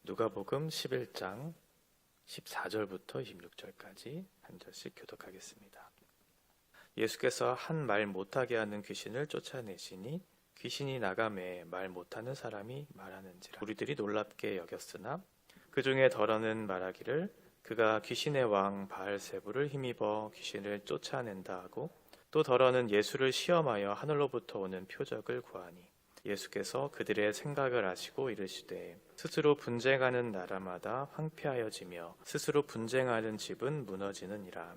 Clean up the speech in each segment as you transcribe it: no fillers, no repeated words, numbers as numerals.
누가복음 11장 14절부터 26절까지 한 절씩 교독하겠습니다. 예수께서 한 말 못하게 하는 귀신을 쫓아내시니 귀신이 나가매 말 못하는 사람이 말하는지라. 우리들이 놀랍게 여겼으나 그 중에 더러는 말하기를 그가 귀신의 왕 바알세불을 힘입어 귀신을 쫓아낸다 하고, 또 더러는 예수를 시험하여 하늘로부터 오는 표적을 구하니 예수께서 그들의 생각을 아시고 이르시되 스스로 분쟁하는 나라마다 황폐하여지며 스스로 분쟁하는 집은 무너지느니라.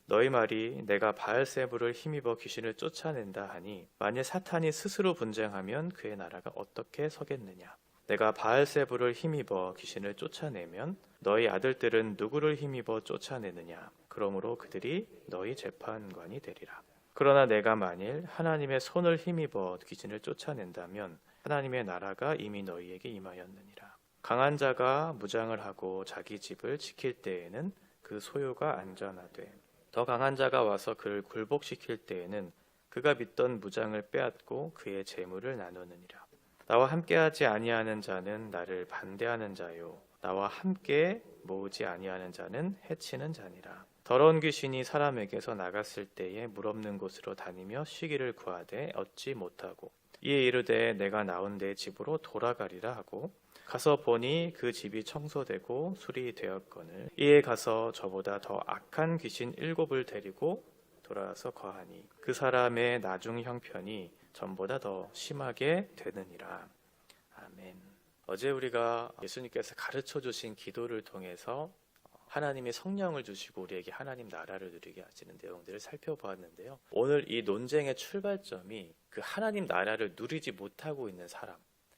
너희 말이 내가 바알세불을 힘입어 귀신을 쫓아낸다 하니 만일 사탄이 스스로 분쟁하면 그의 나라가 어떻게 서겠느냐. 내가 바알세불을 힘입어 귀신을 쫓아내면 너희 아들들은 누구를 힘입어 쫓아내느냐. 그러므로 그들이 너희 재판관이 되리라. 그러나 내가 만일 하나님의 손을 힘입어 귀신을 쫓아낸다면 하나님의 나라가 이미 너희에게 임하였느니라. 강한 자가 무장을 하고 자기 집을 지킬 때에는 그 소유가 안전하되, 더 강한 자가 와서 그를 굴복시킬 때에는 그가 믿던 무장을 빼앗고 그의 재물을 나누느니라. 나와 함께하지 아니하는 자는 나를 반대하는 자요, 나와 함께 모으지 아니하는 자는 해치는 자니라. 더러운 귀신이 사람에게서 나갔을 때에 물 없는 곳으로 다니며 쉬기를 구하되 얻지 못하고, 이에 이르되 내가 나온 내 집으로 돌아가리라 하고 가서 보니 그 집이 청소되고 수리되었거늘, 이에 가서 저보다 더 악한 귀신 7을 데리고 돌아와서 거하니 그 사람의 나중 형편이 전보다 더 심하게 되느니라. 아멘. 어제 우리가 예수님께서 가르쳐 주신 기도를 통해서 하나님의 성령을 주시고 우리에게 하나님 나라를 누리게 하시는 내용들을 살펴보았는데요. 오늘 이 논쟁의 출발점이 그 하나님 나라를 누리지 못하고 있는 사람,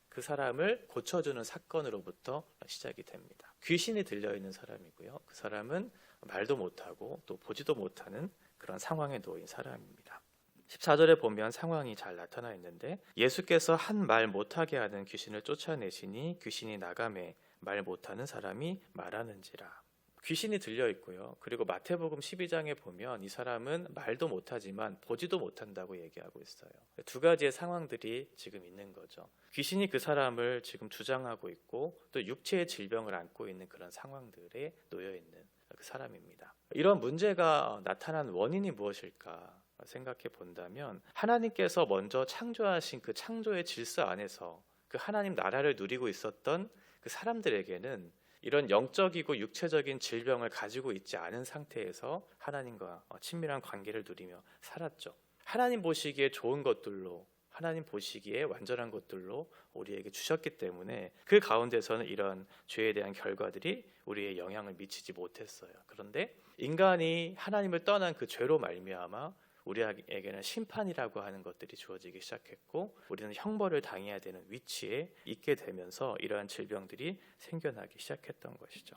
그 사람을 고쳐주는 사건으로부터 시작이 됩니다. 귀신이 들려있는 사람이고요. 그 사람은 말도 못하고 또 보지도 못하는 그런 상황에 놓인 사람입니다. 14절에 보면 상황이 잘 나타나 있는데, 예수께서 한 말 못하게 하는 귀신을 쫓아내시니 귀신이 나가매 말 못하는 사람이 말하는지라. 귀신이 들려 있고요. 그리고 마태복음 12장에 보면 이 사람은 말도 못하지만 보지도 못한다고 얘기하고 있어요. 두 가지의 상황들이 지금 있는 거죠. 귀신이 그 사람을 지금 주장하고 있고, 또 육체의 질병을 안고 있는 그런 상황들에 놓여 있는 그 사람입니다. 이런 문제가 나타난 원인이 무엇일까 생각해 본다면, 하나님께서 먼저 창조하신 그 창조의 질서 안에서 그 하나님 나라를 누리고 있었던 그 사람들에게는 이런 영적이고 육체적인 질병을 가지고 있지 않은 상태에서 하나님과 친밀한 관계를 누리며 살았죠. 하나님 보시기에 좋은 것들로, 하나님 보시기에 완전한 것들로 우리에게 주셨기 때문에 그 가운데서는 이런 죄에 대한 결과들이 우리의 영향을 미치지 못했어요. 그런데 인간이 하나님을 떠난 그 죄로 말미암아 우리에게는 심판이라고 하는 것들이 주어지기 시작했고, 우리는 형벌을 당해야 되는 위치에 있게 되면서 이러한 질병들이 생겨나기 시작했던 것이죠.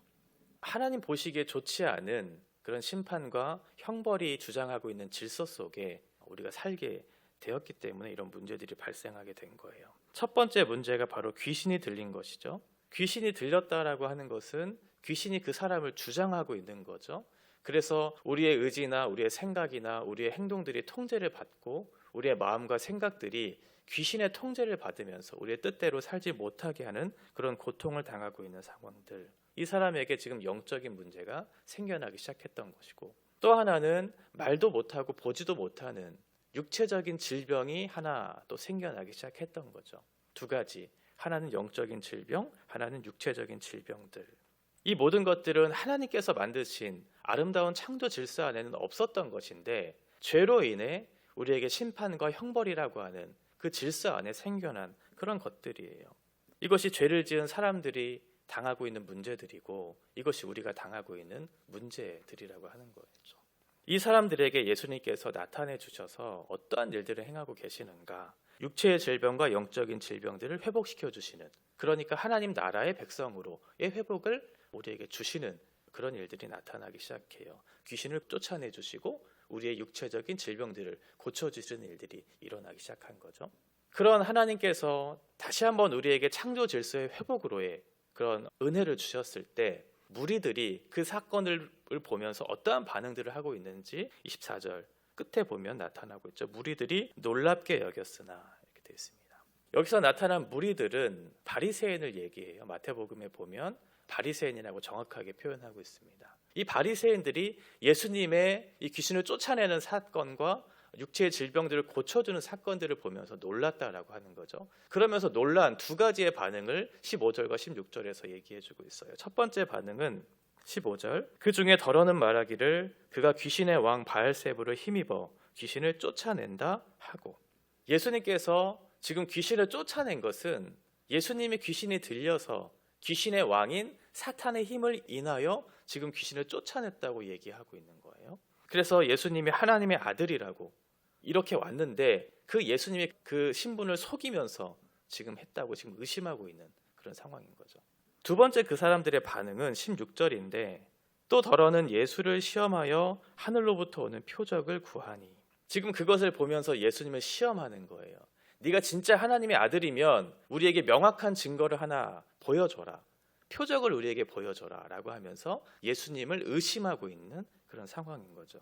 하나님 보시기에 좋지 않은 그런 심판과 형벌이 주장하고 있는 질서 속에 우리가 살게 되었기 때문에 이런 문제들이 발생하게 된 거예요. 첫 번째 문제가 바로 귀신이 들린 것이죠. 귀신이 들렸다라고 하는 것은 귀신이 그 사람을 주장하고 있는 거죠. 그래서 우리의 의지나 우리의 생각이나 우리의 행동들이 통제를 받고 우리의 마음과 생각들이 귀신의 통제를 받으면서 우리의 뜻대로 살지 못하게 하는 그런 고통을 당하고 있는 상황들, 이 사람에게 지금 영적인 문제가 생겨나기 시작했던 것이고, 또 하나는 말도 못하고 보지도 못하는 육체적인 질병이 하나 또 생겨나기 시작했던 거죠. 두 가지, 하나는 영적인 질병, 하나는 육체적인 질병들. 이 모든 것들은 하나님께서 만드신 아름다운 창조 질서 안에는 없었던 것인데, 죄로 인해 우리에게 심판과 형벌이라고 하는 그 질서 안에 생겨난 그런 것들이에요. 이것이 죄를 지은 사람들이 당하고 있는 문제들이고, 이것이 우리가 당하고 있는 문제들이라고 하는 거죠. 이 사람들에게 예수님께서 나타내 주셔서 어떠한 일들을 행하고 계시는가? 육체의 질병과 영적인 질병들을 회복시켜 주시는, 그러니까 하나님 나라의 백성으로의 회복을 우리에게 주시는 그런 일들이 나타나기 시작해요. 귀신을 쫓아내 주시고 우리의 육체적인 질병들을 고쳐주시는 일들이 일어나기 시작한 거죠. 그런 하나님께서 다시 한번 우리에게 창조 질서의 회복으로의 그런 은혜를 주셨을 때, 무리들이 그 사건을 보면서 어떠한 반응들을 하고 있는지 24절 끝에 보면 나타나고 있죠. 무리들이 놀랍게 여겼으나, 이렇게 되어 있습니다. 여기서 나타난 무리들은 바리새인을 얘기해요. 마태복음에 보면 바리새인이라고 정확하게 표현하고 있습니다. 이 바리새인들이 예수님의 이 귀신을 쫓아내는 사건과 육체의 질병들을 고쳐주는 사건들을 보면서 놀랐다라고 하는 거죠. 그러면서 놀란 두 가지의 반응을 15절과 16절에서 얘기해주고 있어요. 첫 번째 반응은 15절, 그 중에 더러는 말하기를 그가 귀신의 왕 바알세불을 힘입어 귀신을 쫓아낸다 하고, 예수님께서 지금 귀신을 쫓아낸 것은 예수님이 귀신이 들려서 귀신의 왕인 사탄의 힘을 인하여 지금 귀신을 쫓아냈다고 얘기하고 있는 거예요. 그래서 예수님이 하나님의 아들이라고 이렇게 왔는데 그 예수님이 그 신분을 속이면서 지금 했다고 지금 의심하고 있는 그런 상황인 거죠. 두 번째 그 사람들의 반응은 16절인데, 또 더러는 예수를 시험하여 하늘로부터 오는 표적을 구하니, 지금 그것을 보면서 예수님을 시험하는 거예요. 네가 진짜 하나님의 아들이면 우리에게 명확한 증거를 하나 보여줘라, 표적을 우리에게 보여줘라 라고 하면서 예수님을 의심하고 있는 그런 상황인 거죠.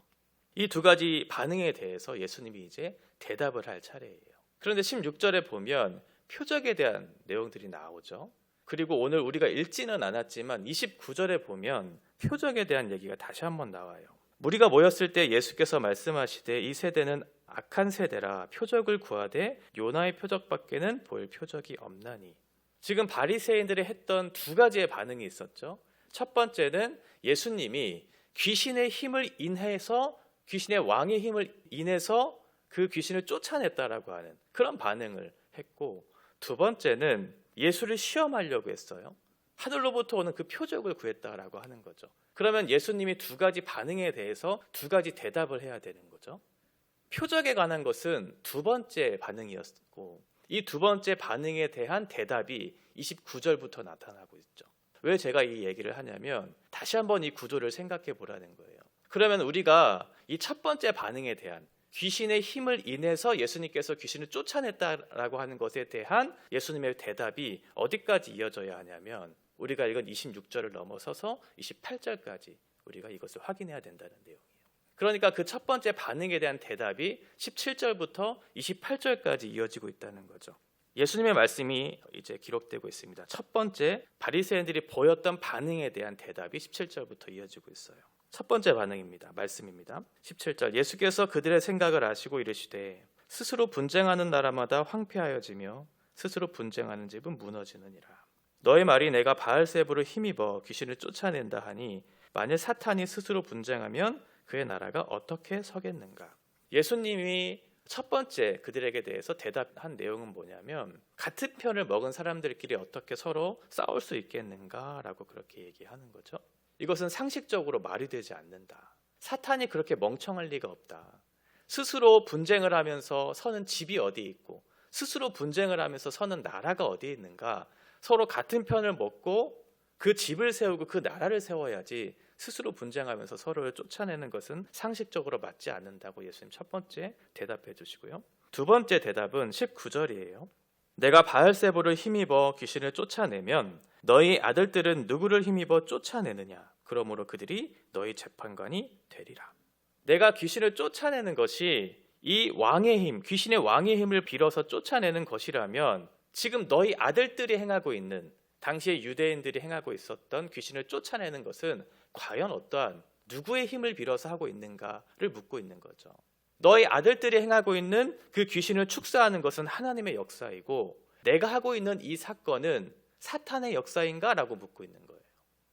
이 두 가지 반응에 대해서 예수님이 이제 대답을 할 차례예요. 그런데 16절에 보면 표적에 대한 내용들이 나오죠. 그리고 오늘 우리가 읽지는 않았지만 29절에 보면 표적에 대한 얘기가 다시 한번 나와요. 무리가 모였을 때 예수께서 말씀하시되 이 세대는 악한 세대라 표적을 구하되 요나의 표적밖에는 볼 표적이 없나니. 지금 바리새인들이 했던 두 가지의 반응이 있었죠. 첫 번째는 예수님이 귀신의 힘을 인해서, 귀신의 왕의 힘을 인해서 그 귀신을 쫓아냈다라고 하는 그런 반응을 했고, 두 번째는 예수를 시험하려고 했어요. 하늘로부터 오는 그 표적을 구했다라고 하는 거죠. 그러면 예수님이 두 가지 반응에 대해서 두 가지 대답을 해야 되는 거죠. 표적에 관한 것은 두 번째 반응이었고, 이 두 번째 반응에 대한 대답이 29절부터 나타나고 있죠. 왜 제가 이 얘기를 하냐면 다시 한번 이 구조를 생각해 보라는 거예요. 그러면 우리가 이 첫 번째 반응에 대한, 귀신의 힘을 인해서 예수님께서 귀신을 쫓아냈다라고 하는 것에 대한 예수님의 대답이 어디까지 이어져야 하냐면 우리가 읽은 26절을 넘어서서 28절까지 우리가 이것을 확인해야 된다는 내용이에요. 그러니까 그 첫 번째 반응에 대한 대답이 17절부터 28절까지 이어지고 있다는 거죠. 예수님의 말씀이 이제 기록되고 있습니다. 첫 번째 바리새인들이 보였던 반응에 대한 대답이 17절부터 이어지고 있어요. 첫 번째 반응입니다. 말씀입니다. 17절, 예수께서 그들의 생각을 아시고 이르시되 스스로 분쟁하는 나라마다 황폐하여지며 스스로 분쟁하는 집은 무너지느니라. 너의 말이 내가 바알세불을 힘입어 귀신을 쫓아낸다 하니 만일 사탄이 스스로 분쟁하면 그의 나라가 어떻게 서겠는가. 예수님이 첫 번째 그들에게 대해서 대답한 내용은 뭐냐면 같은 편을 먹은 사람들끼리 어떻게 서로 싸울 수 있겠는가라고 그렇게 얘기하는 거죠. 이것은 상식적으로 말이 되지 않는다. 사탄이 그렇게 멍청할 리가 없다. 스스로 분쟁을 하면서 서는 집이 어디 있고 스스로 분쟁을 하면서 서는 나라가 어디에 있는가. 서로 같은 편을 먹고 그 집을 세우고 그 나라를 세워야지 스스로 분쟁하면서 서로를 쫓아내는 것은 상식적으로 맞지 않는다고 예수님 첫 번째 대답해 주시고요. 두 번째 대답은 19절이에요. 내가 바알세불을 힘입어 귀신을 쫓아내면 너희 아들들은 누구를 힘입어 쫓아내느냐. 그러므로 그들이 너희 재판관이 되리라. 내가 귀신을 쫓아내는 것이 이 왕의 힘, 귀신의 왕의 힘을 빌어서 쫓아내는 것이라면 지금 너희 아들들이 행하고 있는, 당시에 유대인들이 행하고 있었던 귀신을 쫓아내는 것은 과연 어떠한 누구의 힘을 빌어서 하고 있는가를 묻고 있는 거죠. 너희 아들들이 행하고 있는 그 귀신을 축사하는 것은 하나님의 역사이고 내가 하고 있는 이 사건은 사탄의 역사인가? 라고 묻고 있는 거예요.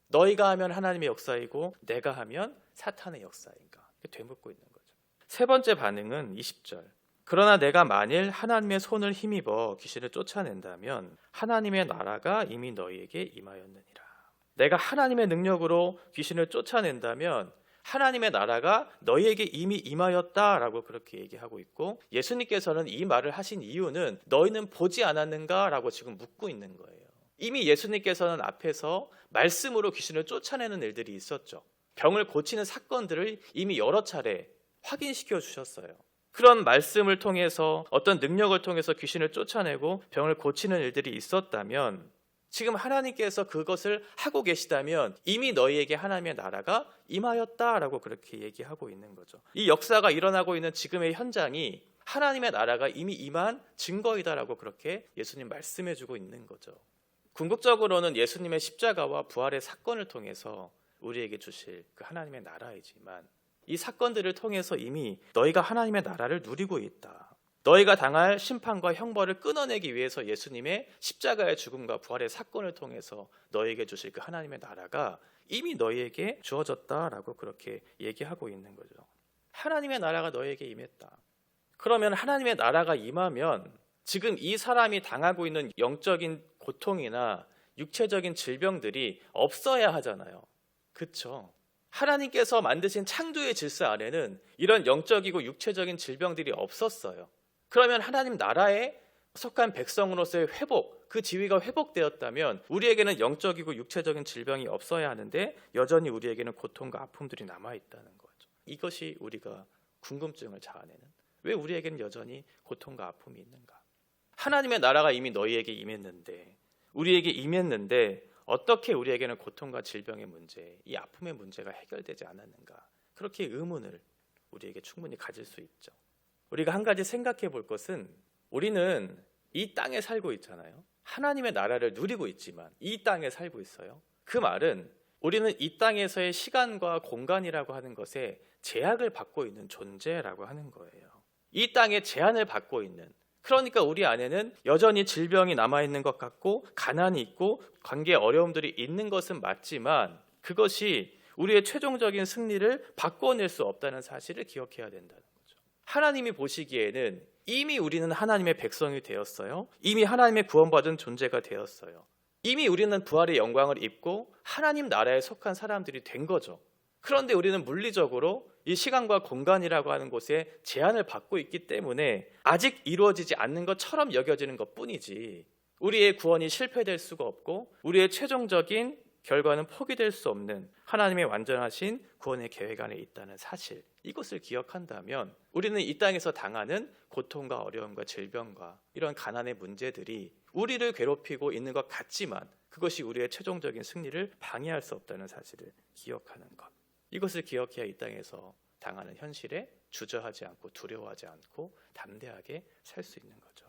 너희가 하면 하나님의 역사이고 내가 하면 사탄의 역사인가? 되묻고 있는 거죠. 세 번째 반응은 20절. 그러나 내가 만일 하나님의 손을 힘입어 귀신을 쫓아낸다면 하나님의 나라가 이미 너희에게 임하였느니라. 내가 하나님의 능력으로 귀신을 쫓아낸다면 하나님의 나라가 너희에게 이미 임하였다라고 그렇게 얘기하고 있고, 예수님께서는 이 말을 하신 이유는 너희는 보지 않았는가라고 지금 묻고 있는 거예요. 이미 예수님께서는 앞에서 말씀으로 귀신을 쫓아내는 일들이 있었죠. 병을 고치는 사건들을 이미 여러 차례 확인시켜 주셨어요. 그런 말씀을 통해서 어떤 능력을 통해서 귀신을 쫓아내고 병을 고치는 일들이 있었다면 지금 하나님께서 그것을 하고 계시다면 이미 너희에게 하나님의 나라가 임하였다라고 그렇게 얘기하고 있는 거죠. 이 역사가 일어나고 있는 지금의 현장이 하나님의 나라가 이미 임한 증거이다라고 그렇게 예수님 말씀해주고 있는 거죠. 궁극적으로는 예수님의 십자가와 부활의 사건을 통해서 우리에게 주실 그 하나님의 나라이지만 이 사건들을 통해서 이미 너희가 하나님의 나라를 누리고 있다. 너희가 당할 심판과 형벌을 끊어내기 위해서 예수님의 십자가의 죽음과 부활의 사건을 통해서 너희에게 주실 그 하나님의 나라가 이미 너희에게 주어졌다라고 그렇게 얘기하고 있는 거죠. 하나님의 나라가 너희에게 임했다. 그러면 하나님의 나라가 임하면 지금 이 사람이 당하고 있는 영적인 고통이나 육체적인 질병들이 없어야 하잖아요. 그렇죠? 하나님께서 만드신 창조의 질서 안에는 이런 영적이고 육체적인 질병들이 없었어요. 그러면 하나님 나라에 속한 백성으로서의 회복, 그 지위가 회복되었다면 우리에게는 영적이고 육체적인 질병이 없어야 하는데 여전히 우리에게는 고통과 아픔들이 남아있다는 거죠. 이것이 우리가 궁금증을 자아내는, 왜 우리에게는 여전히 고통과 아픔이 있는가? 하나님의 나라가 이미 너희에게 임했는데, 우리에게 임했는데 어떻게 우리에게는 고통과 질병의 문제, 이 아픔의 문제가 해결되지 않았는가? 그렇게 의문을 우리에게 충분히 가질 수 있죠. 우리가 한 가지 생각해 볼 것은, 우리는 이 땅에 살고 있잖아요. 하나님의 나라를 누리고 있지만 이 땅에 살고 있어요. 그 말은 우리는 이 땅에서의 시간과 공간이라고 하는 것에 제약을 받고 있는 존재라고 하는 거예요. 이 땅에 제한을 받고 있는, 그러니까 우리 안에는 여전히 질병이 남아있는 것 같고 가난이 있고 관계에 어려움들이 있는 것은 맞지만 그것이 우리의 최종적인 승리를 바꿔낼 수 없다는 사실을 기억해야 된다는 거죠. 하나님이 보시기에는 이미 우리는 하나님의 백성이 되었어요. 이미 하나님의 구원받은 존재가 되었어요. 이미 우리는 부활의 영광을 입고 하나님 나라에 속한 사람들이 된 거죠. 그런데 우리는 물리적으로 이 시간과 공간이라고 하는 곳에 제한을 받고 있기 때문에 아직 이루어지지 않는 것처럼 여겨지는 것뿐이지 우리의 구원이 실패될 수가 없고 우리의 최종적인 결과는 포기될 수 없는 하나님의 완전하신 구원의 계획 안에 있다는 사실, 이것을 기억한다면 우리는 이 땅에서 당하는 고통과 어려움과 질병과 이런 가난의 문제들이 우리를 괴롭히고 있는 것 같지만 그것이 우리의 최종적인 승리를 방해할 수 없다는 사실을 기억하는 것, 이것을 기억해야 이 땅에서 당하는 현실에 주저하지 않고 두려워하지 않고 담대하게 살 수 있는 거죠.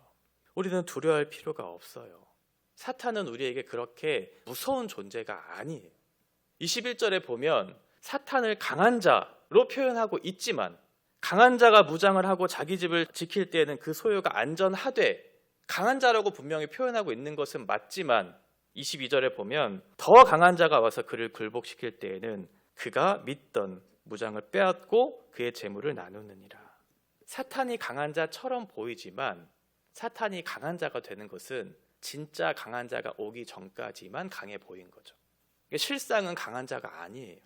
우리는 두려워할 필요가 없어요. 사탄은 우리에게 그렇게 무서운 존재가 아니에요. 21절에 보면 사탄을 강한 자로 표현하고 있지만 강한 자가 무장을 하고 자기 집을 지킬 때에는 그 소유가 안전하되 강한 자라고 분명히 표현하고 있는 것은 맞지만 22절에 보면 더 강한 자가 와서 그를 굴복시킬 때에는 그가 믿던 무장을 빼앗고 그의 재물을 나누느니라. 사탄이 강한 자처럼 보이지만 사탄이 강한 자가 되는 것은 진짜 강한 자가 오기 전까지만 강해 보인 거죠. 실상은 강한 자가 아니에요.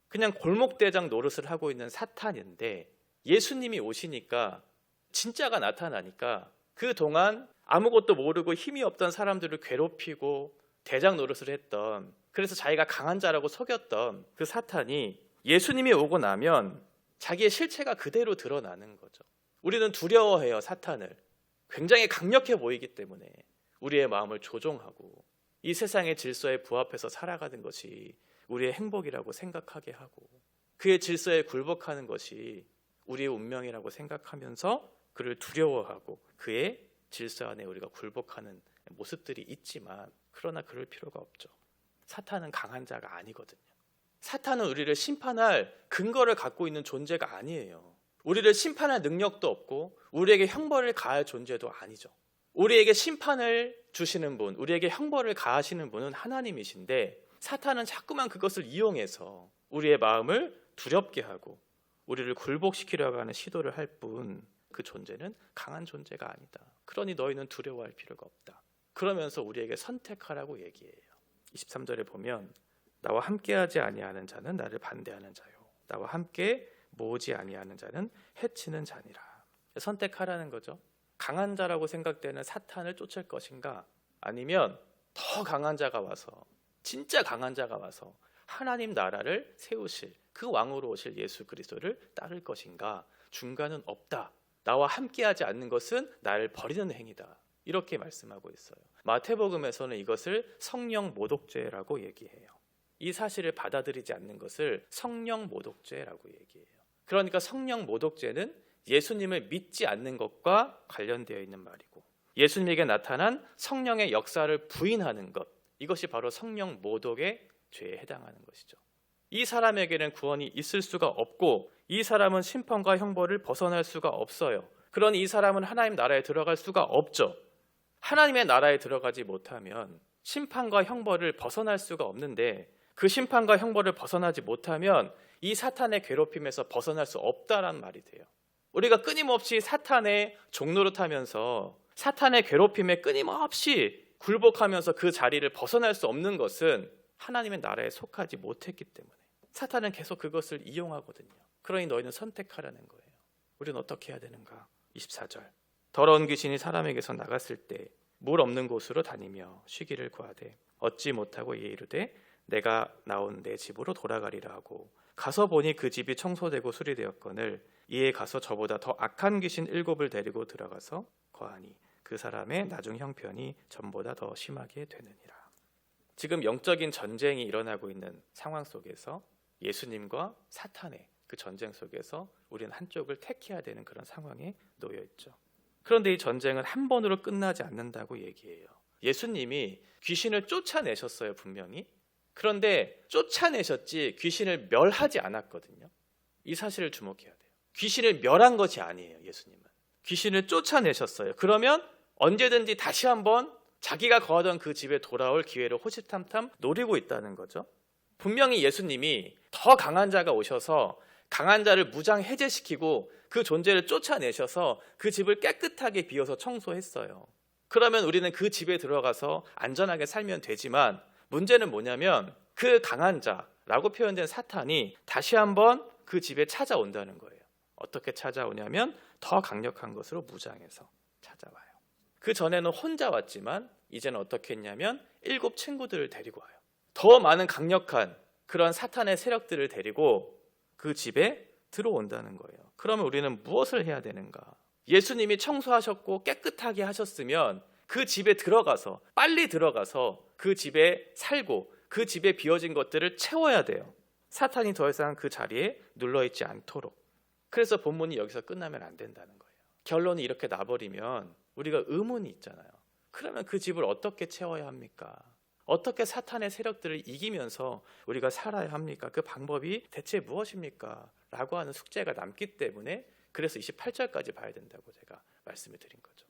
그냥 골목대장 노릇을 하고 있는 사탄인데 예수님이 오시니까 진짜가 나타나니까 그동안 아무것도 모르고 힘이 없던 사람들을 괴롭히고 대장 노릇을 했던, 그래서 자기가 강한 자라고 속였던 그 사탄이 예수님이 오고 나면 자기의 실체가 그대로 드러나는 거죠. 우리는 두려워해요. 사탄을. 굉장히 강력해 보이기 때문에 우리의 마음을 조종하고 이 세상의 질서에 부합해서 살아가는 것이 우리의 행복이라고 생각하게 하고 그의 질서에 굴복하는 것이 우리의 운명이라고 생각하면서 그를 두려워하고 그의 질서 안에 우리가 굴복하는 모습들이 있지만 그러나 그럴 필요가 없죠. 사탄은 강한 자가 아니거든요. 사탄은 우리를 심판할 근거를 갖고 있는 존재가 아니에요. 우리를 심판할 능력도 없고 우리에게 형벌을 가할 존재도 아니죠. 우리에게 심판을 주시는 분, 우리에게 형벌을 가하시는 분은 하나님이신데 사탄은 자꾸만 그것을 이용해서 우리의 마음을 두렵게 하고 우리를 굴복시키려고 하는 시도를 할 뿐, 그 존재는 강한 존재가 아니다. 그러니 너희는 두려워할 필요가 없다. 그러면서 우리에게 선택하라고 얘기해요. 23절에 보면 나와 함께하지 아니하는 자는 나를 반대하는 자요, 나와 함께 모으지 아니하는 자는 해치는 자니라. 선택하라는 거죠. 강한 자라고 생각되는 사탄을 쫓을 것인가, 아니면 더 강한 자가 와서, 진짜 강한 자가 와서 하나님 나라를 세우실 그 왕으로 오실 예수 그리스도를 따를 것인가. 중간은 없다. 나와 함께하지 않는 것은 나를 버리는 행위다. 이렇게 말씀하고 있어요. 마태복음에서는 이것을 성령 모독죄라고 얘기해요. 이 사실을 받아들이지 않는 것을 성령 모독죄라고 얘기해요. 그러니까 성령 모독죄는 예수님을 믿지 않는 것과 관련되어 있는 말이고, 예수님에게 나타난 성령의 역사를 부인하는 것, 이것이 바로 성령 모독의 죄에 해당하는 것이죠. 이 사람에게는 구원이 있을 수가 없고, 이 사람은 심판과 형벌을 벗어날 수가 없어요. 그러니 이 사람은 하나님 나라에 들어갈 수가 없죠. 하나님의 나라에 들어가지 못하면 심판과 형벌을 벗어날 수가 없는데, 그 심판과 형벌을 벗어나지 못하면 이 사탄의 괴롭힘에서 벗어날 수 없다라는 말이 돼요. 우리가 끊임없이 사탄의 종노릇하면서 사탄의 괴롭힘에 끊임없이 굴복하면서 그 자리를 벗어날 수 없는 것은 하나님의 나라에 속하지 못했기 때문에 사탄은 계속 그것을 이용하거든요. 그러니 너희는 선택하라는 거예요. 우리는 어떻게 해야 되는가? 24절. 더러운 귀신이 사람에게서 나갔을 때 물 없는 곳으로 다니며 쉬기를 구하되 얻지 못하고 이에 이르되 내가 나온 내 집으로 돌아가리라 하고 가서 보니 그 집이 청소되고 수리되었거늘 이에 가서 저보다 더 악한 귀신 7을 데리고 들어가서 거하니 그 사람의 나중 형편이 전보다 더 심하게 되느니라. 지금 영적인 전쟁이 일어나고 있는 상황 속에서 예수님과 사탄의 그 전쟁 속에서 우리는 한쪽을 택해야 되는 그런 상황에 놓여 있죠. 그런데 이 전쟁은 한 번으로 끝나지 않는다고 얘기해요. 예수님이 귀신을 쫓아내셨어요, 분명히. 그런데 쫓아내셨지 귀신을 멸하지 않았거든요. 이 사실을 주목해야 돼요. 귀신을 멸한 것이 아니에요, 예수님은. 귀신을 쫓아내셨어요. 그러면 언제든지 다시 한번 자기가 거하던 그 집에 돌아올 기회를 호시탐탐 노리고 있다는 거죠. 분명히 예수님이 더 강한 자가 오셔서 강한 자를 무장 해제시키고 그 존재를 쫓아내셔서 그 집을 깨끗하게 비워서 청소했어요. 그러면 우리는 그 집에 들어가서 안전하게 살면 되지만, 문제는 뭐냐면 그 강한 자라고 표현된 사탄이 다시 한번 그 집에 찾아온다는 거예요. 어떻게 찾아오냐면 더 강력한 것으로 무장해서 찾아와요. 그 전에는 혼자 왔지만 이제는 어떻게 했냐면 7 친구들을 데리고 와요. 더 많은 강력한 그런 사탄의 세력들을 데리고 그 집에 들어온다는 거예요. 그러면 우리는 무엇을 해야 되는가? 예수님이 청소하셨고 깨끗하게 하셨으면 그 집에 들어가서, 빨리 들어가서 그 집에 살고 그 집에 비워진 것들을 채워야 돼요. 사탄이 더 이상 그 자리에 눌러있지 않도록. 그래서 본문이 여기서 끝나면 안 된다는 거예요. 결론이 이렇게 나버리면 우리가 의문이 있잖아요. 그러면 그 집을 어떻게 채워야 합니까? 어떻게 사탄의 세력들을 이기면서 우리가 살아야 합니까? 그 방법이 대체 무엇입니까? 라고 하는 숙제가 남기 때문에, 그래서 28절까지 봐야 된다고 제가 말씀을 드린 거죠.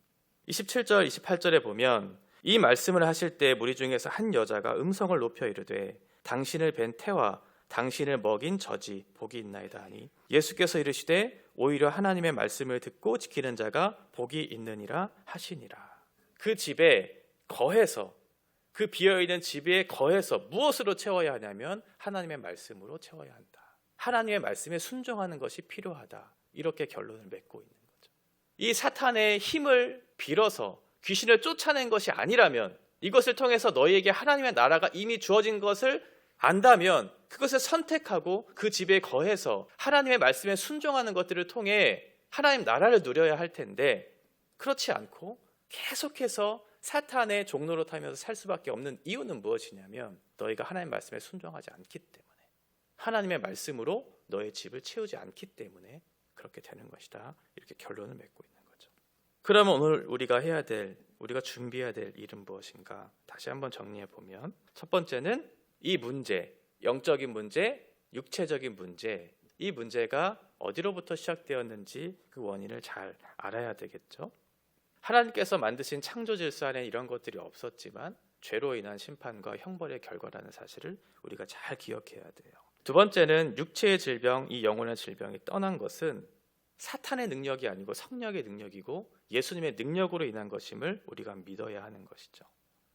27절, 28절에 보면 이 말씀을 하실 때 무리 중에서 한 여자가 음성을 높여 이르되 당신을 뵌 태와 당신을 먹인 저지 복이 있나이다 하니 예수께서 이르시되 오히려 하나님의 말씀을 듣고 지키는 자가 복이 있느니라 하시니라. 그 집에 거해서, 그 비어있는 집에 거해서 무엇으로 채워야 하냐면 하나님의 말씀으로 채워야 한다. 하나님의 말씀에 순종하는 것이 필요하다. 이렇게 결론을 맺고 있는 거죠. 이 사탄의 힘을 빌어서 귀신을 쫓아낸 것이 아니라면, 이것을 통해서 너희에게 하나님의 나라가 이미 주어진 것을 안다면 그것을 선택하고 그 집에 거해서 하나님의 말씀에 순종하는 것들을 통해 하나님 나라를 누려야 할 텐데, 그렇지 않고 계속해서 사탄의 종로로 타면서 살 수밖에 없는 이유는 무엇이냐면 너희가 하나님의 말씀에 순종하지 않기 때문에, 하나님의 말씀으로 너의 집을 채우지 않기 때문에 그렇게 되는 것이다. 이렇게 결론을 맺고 있는 거죠. 그러면 오늘 우리가 해야 될, 우리가 준비해야 될 일은 무엇인가? 다시 한번 정리해 보면, 첫 번째는 이 문제, 영적인 문제, 육체적인 문제, 이 문제가 어디로부터 시작되었는지 그 원인을 잘 알아야 되겠죠. 하나님께서 만드신 창조 질서 안에 이런 것들이 없었지만 죄로 인한 심판과 형벌의 결과라는 사실을 우리가 잘 기억해야 돼요. 두 번째는 육체의 질병, 이 영혼의 질병이 떠난 것은 사탄의 능력이 아니고 성령의 능력이고 예수님의 능력으로 인한 것임을 우리가 믿어야 하는 것이죠.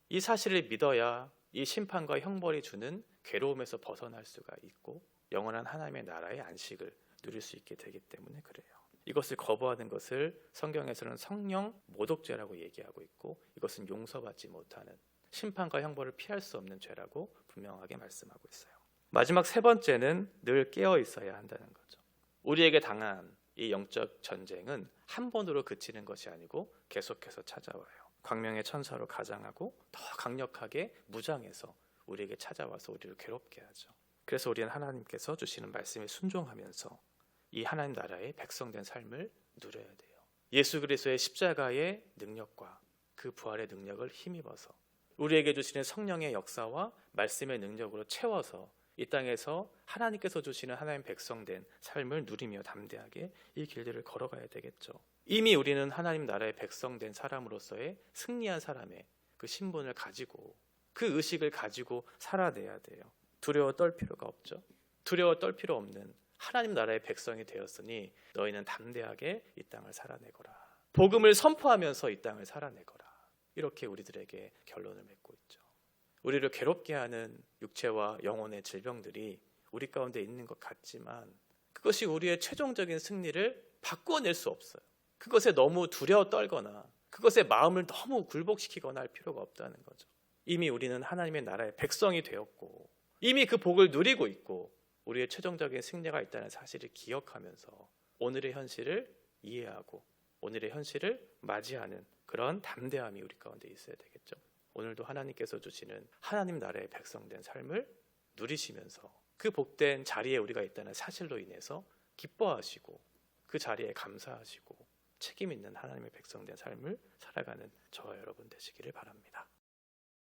이 사실을 믿어야 이 심판과 형벌이 주는 괴로움에서 벗어날 수가 있고 영원한 하나님의 나라의 안식을 누릴 수 있게 되기 때문에 그래요. 이것을 거부하는 것을 성경에서는 성령 모독죄라고 얘기하고 있고, 이것은 용서받지 못하는, 심판과 형벌을 피할 수 없는 죄라고 분명하게 말씀하고 있어요. 마지막 세 번째는 늘 깨어 있어야 한다는 거죠. 우리에게 당한 이 영적 전쟁은 한 번으로 그치는 것이 아니고 계속해서 찾아와요. 광명의 천사로 가장하고 더 강력하게 무장해서 우리에게 찾아와서 우리를 괴롭게 하죠. 그래서 우리는 하나님께서 주시는 말씀에 순종하면서 이 하나님 나라의 백성된 삶을 누려야 돼요. 예수 그리스도의 십자가의 능력과 그 부활의 능력을 힘입어서 우리에게 주시는 성령의 역사와 말씀의 능력으로 채워서 이 땅에서 하나님께서 주시는 하나님 백성된 삶을 누리며 담대하게 이 길들을 걸어가야 되겠죠. 이미 우리는 하나님 나라의 백성된 사람으로서의 승리한 사람의 그 신분을 가지고 그 의식을 가지고 살아내야 돼요. 두려워 떨 필요가 없죠. 두려워 떨 필요 없는 하나님 나라의 백성이 되었으니 너희는 담대하게 이 땅을 살아내거라. 복음을 선포하면서 이 땅을 살아내거라. 이렇게 우리들에게 결론을 맺고 있죠. 우리를 괴롭게 하는 육체와 영혼의 질병들이 우리 가운데 있는 것 같지만 그것이 우리의 최종적인 승리를 바꾸어낼 수 없어요. 그것에 너무 두려워 떨거나 그것에 마음을 너무 굴복시키거나 할 필요가 없다는 거죠. 이미 우리는 하나님의 나라의 백성이 되었고 이미 그 복을 누리고 있고 우리의 최종적인 승리가 있다는 사실을 기억하면서 오늘의 현실을 이해하고 오늘의 현실을 맞이하는 그런 담대함이 우리 가운데 있어야 되겠죠. 오늘도 하나님께서 주시는 하나님 나라의 백성된 삶을 누리시면서 그 복된 자리에 우리가 있다는 사실로 인해서 기뻐하시고 그 자리에 감사하시고 책임 있는 하나님의 백성된 삶을 살아가는 저와 여러분 되시기를 바랍니다.